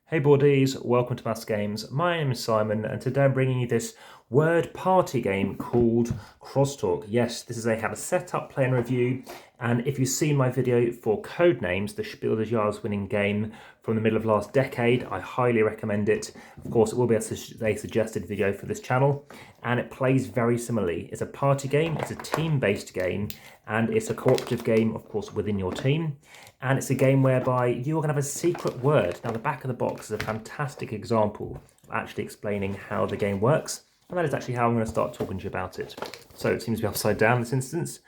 Hey boardies, welcome to AmassGames. My name is Simon and today I'm bringing you this word party game called CrossTalk. Yes, this is have a setup, play and review, and if you've seen my video for Codenames, the SPIEL.digital winning game from the middle of last decade, I highly recommend it. Of course, it will be a suggested video for this channel, and it plays very similarly. It's a party game, it's a team-based game, and it's a cooperative game, of course, within your team. And it's a game whereby you're going to have a secret word. Now, the back of the box is a fantastic example of actually explaining how the game works. And that is actually how I'm going to start talking to you about it. So it seems to be upside down in this instance.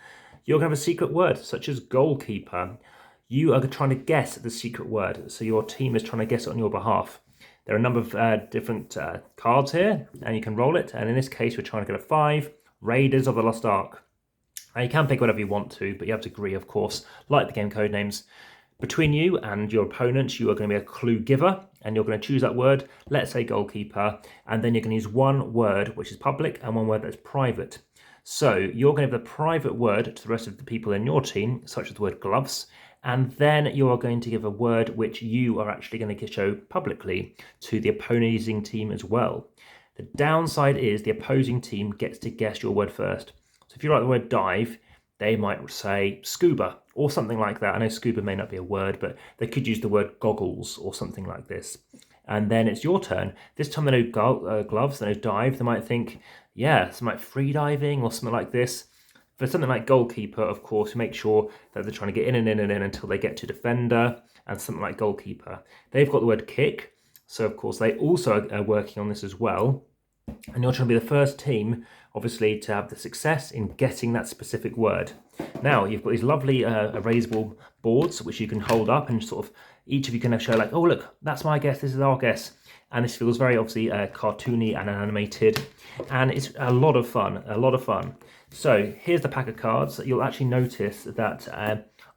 You're going to have a secret word, such as goalkeeper. You are trying to guess the secret word. So your team is trying to guess it on your behalf. There are a number of different cards here, and you can roll it. And in this case, we're trying to get a 5, Raiders of the Lost Ark. Now, you can pick whatever you want to, but you have to agree, of course, like the game Codenames. Between you and your opponents, you are going to be a clue giver, and you're going to choose that word, let's say goalkeeper, and then you're going to use one word which is public and one word that's private. So you're going to give the private word to the rest of the people in your team, such as the word gloves, and then you are going to give a word which you are actually going to show publicly to the opposing team as well. The downside is the opposing team gets to guess your word first. So if you write the word dive, they might say scuba or something like that. I know scuba may not be a word, but they could use the word goggles or something like this. And then it's your turn. This time they know gloves, they know dive. They might think, yeah, something like free diving or something like this. For something like goalkeeper, of course, make sure that they're trying to get in and in and in until they get to defender, and something like goalkeeper. They've got the word kick. So, of course, they also are working on this as well. And you're trying to be the first team, obviously, to have the success in getting that specific word. Now, you've got these lovely erasable boards, which you can hold up and sort of, each of you can show like, oh, look, that's my guess, this is our guess. And this feels very, obviously, cartoony and animated. And it's a lot of fun, a lot of fun. So here's the pack of cards. You'll actually notice that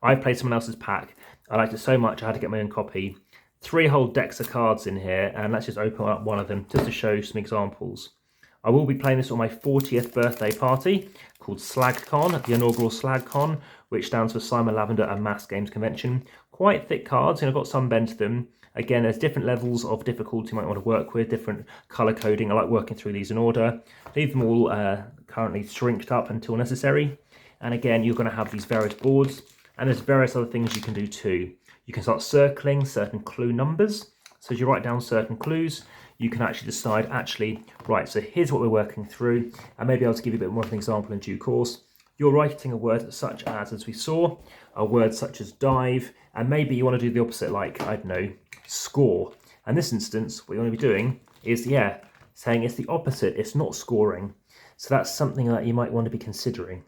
I've played someone else's pack. I liked it so much, I had to get my own copy. 3 whole decks of cards in here, and let's just open up one of them just to show you some examples. I will be playing this on my 40th birthday party called SlagCon, the inaugural SlagCon, which stands for Simon Lavender and AmassGames Convention. Quite thick cards, and I've got some bend to them. Again, there's different levels of difficulty you might want to work with, different colour coding. I like working through these in order. Leave them all currently shrinked up until necessary. And again, you're going to have these various boards, and there's various other things you can do too. You can start circling certain clue numbers. So as you write down certain clues, you can actually decide, right, so here's what we're working through, and maybe I'll give you a bit more of an example in due course. You're writing a word such as we saw, a word such as dive, and maybe you want to do the opposite, like, I don't know, score. And in this instance, what you want to be doing is, saying it's the opposite, it's not scoring. So that's something that you might want to be considering.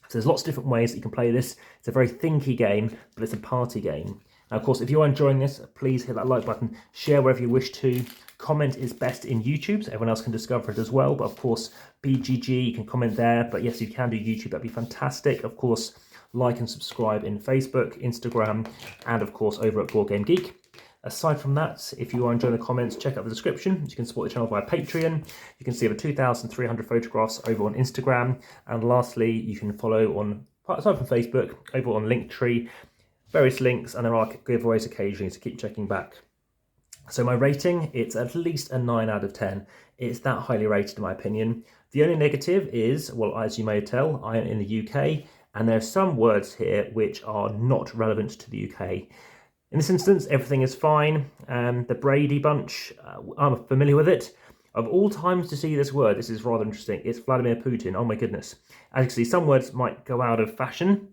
So there's lots of different ways that you can play this. It's a very thinky game, but it's a party game. Now, of course, if you are enjoying this, please hit that like button, share wherever you wish to. Comment is best in YouTube, so everyone else can discover it as well. But of course, BGG, you can comment there. But yes, you can do YouTube, that'd be fantastic. Of course, like and subscribe in Facebook, Instagram, and of course, over at boardgamegeek. Aside from that, if you are enjoying the comments, check out the description. You can support the channel via Patreon. You can see over 2,300 photographs over on Instagram. And lastly, you can follow on, aside from Facebook, over on Linktree, various links, and there are giveaways occasionally, so keep checking back. So my rating, it's at least a 9 out of 10. It's that highly rated in my opinion. The only negative is, well, as you may tell, I am in the UK, and there are some words here which are not relevant to the UK. In this instance, everything is fine. The Brady Bunch, I'm familiar with it. Of all times to see this word, this is rather interesting. It's Vladimir Putin. Oh my goodness. As you can see, some words might go out of fashion.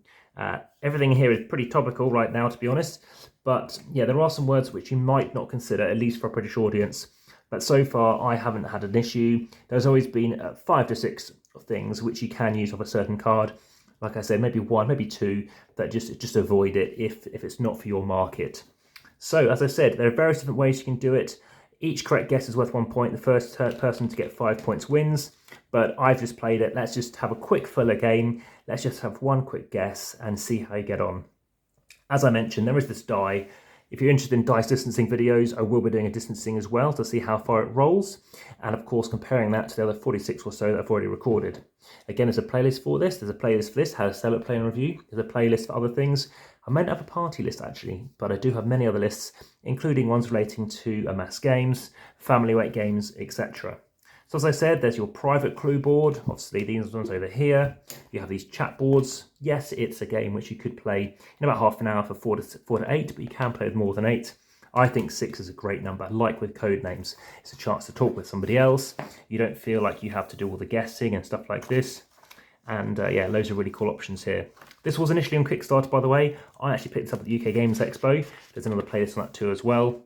Everything here is pretty topical right now, to be honest. But yeah, there are some words which you might not consider, at least for a British audience. But so far, I haven't had an issue. There's always been 5 to 6 things which you can use off a certain card. Like I said, maybe 1, maybe 2, that just avoid it if it's not for your market. So, as I said, there are various different ways you can do it. Each correct guess is worth 1 point. The first person to get 5 points wins. But I've just played it. Let's just have a quick filler game. Let's just have one quick guess and see how you get on. As I mentioned, there is this die. If you're interested in dice distancing videos, I will be doing a distancing as well to see how far it rolls, and of course comparing that to the other 46 or so that I've already recorded. Again, there's a playlist for this. There's a playlist for this, how to sell it, play and review. There's a playlist for other things. I meant to have a party list actually, but I do have many other lists, including ones relating to AmassGames, family weight games, etc. So as I said, there's your private clue board. Obviously, these ones over here. You have these chat boards. Yes, it's a game which you could play in about half an hour for 4 to 8, but you can play with more than 8. I think 6 is a great number, like with Codenames. It's a chance to talk with somebody else. You don't feel like you have to do all the guessing and stuff like this. And yeah, loads of really cool options here. This was initially on Kickstarter, by the way. I actually picked this up at the UK Games Expo. There's another playlist on that too as well.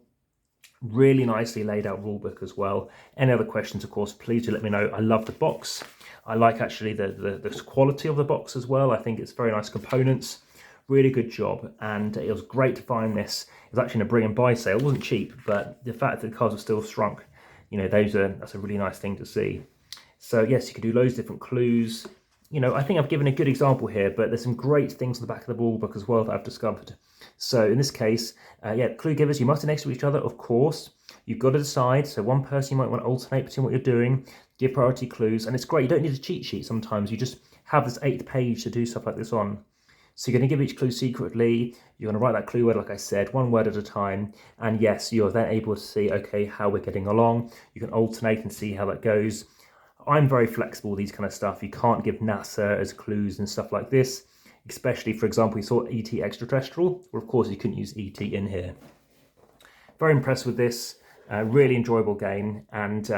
Really nicely laid out rulebook as well. Any other questions, of course, please do let me know. I love the box. I like actually the quality of the box as well. I think it's very nice components. Really good job. And it was great to find this. It was actually in a bring and buy sale. It wasn't cheap, but the fact that the cards were still shrunk, you know, that's a really nice thing to see. So yes, you can do loads of different clues. You know, I think I've given a good example here, but there's some great things on the back of the rulebook as well that I've discovered. So in this case, yeah, clue givers, you must be next to each other, of course. You've got to decide. So one person, you might want to alternate between what you're doing, give priority clues, and it's great. You don't need a cheat sheet sometimes. You just have this 8th page to do stuff like this on. So you're going to give each clue secretly. You're going to write that clue word, like I said, one word at a time. And yes, you're then able to see, okay, how we're getting along. You can alternate and see how that goes. I'm very flexible with these kind of stuff. You can't give NASA as clues and stuff like this, especially, for example, you saw ET extraterrestrial. Well, of course, you couldn't use ET in here. Very impressed with this. Really enjoyable game, and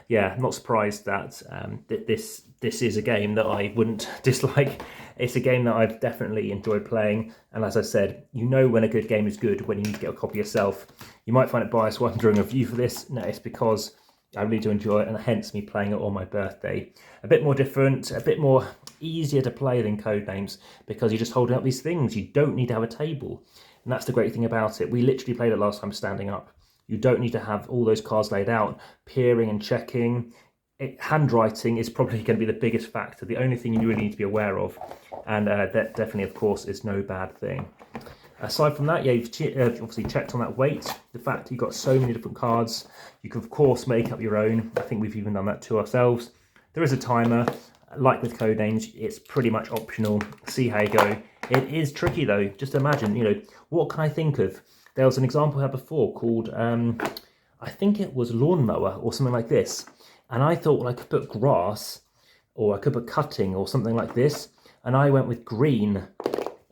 yeah, not surprised that this is a game that I wouldn't dislike. It's a game that I've definitely enjoyed playing, and as I said, you know when a good game is good when you need to get a copy yourself. You might find it biased while I'm doing a review for this. No, it's because I really do enjoy it, and hence me playing it on my birthday. A bit more different, a bit more easier to play than Codenames, because you're just holding up these things. You don't need to have a table, and that's the great thing about it. We literally played it last time standing up. You don't need to have all those cards laid out, peering and checking. Handwriting is probably going to be the biggest factor, the only thing you really need to be aware of, and that definitely, of course, is no bad thing. Aside from that, yeah, you've obviously checked on that weight, the fact you've got so many different cards. You can, of course, make up your own. I think we've even done that to ourselves. There is a timer. Like with Codenames, it's pretty much optional. See how you go. It is tricky, though. Just imagine, you know, what can I think of? There was an example I had before called, I think it was lawnmower or something like this. And I thought, well, I could put grass, or I could put cutting or something like this. And I went with green.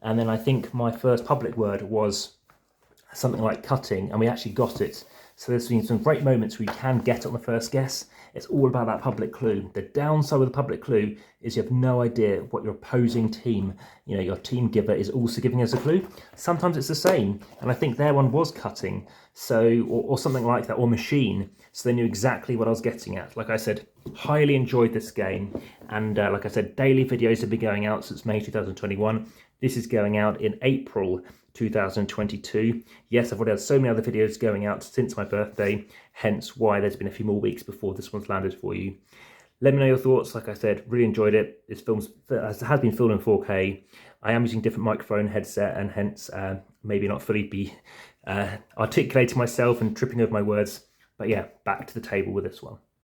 And then I think my first public word was something like cutting, and we actually got it. So there's been some great moments where you can get it on the first guess. It's all about that public clue. The downside with the public clue is you have no idea what your opposing team, you know, your team giver is also giving us a clue. Sometimes it's the same, and I think their one was cutting, so or something like that, or machine. So they knew exactly what I was getting at. Like I said, highly enjoyed this game, and like I said, daily videos have been going out since May 2021. This is going out in April 2022. Yes, I've already had so many other videos going out since my birthday, hence why there's been a few more weeks before this one's landed for you. Let me know your thoughts. Like I said, really enjoyed it. It has been filmed in 4K. I am using different microphone headset, and hence maybe not fully be articulating myself and tripping over my words. But yeah, back to the table with this one.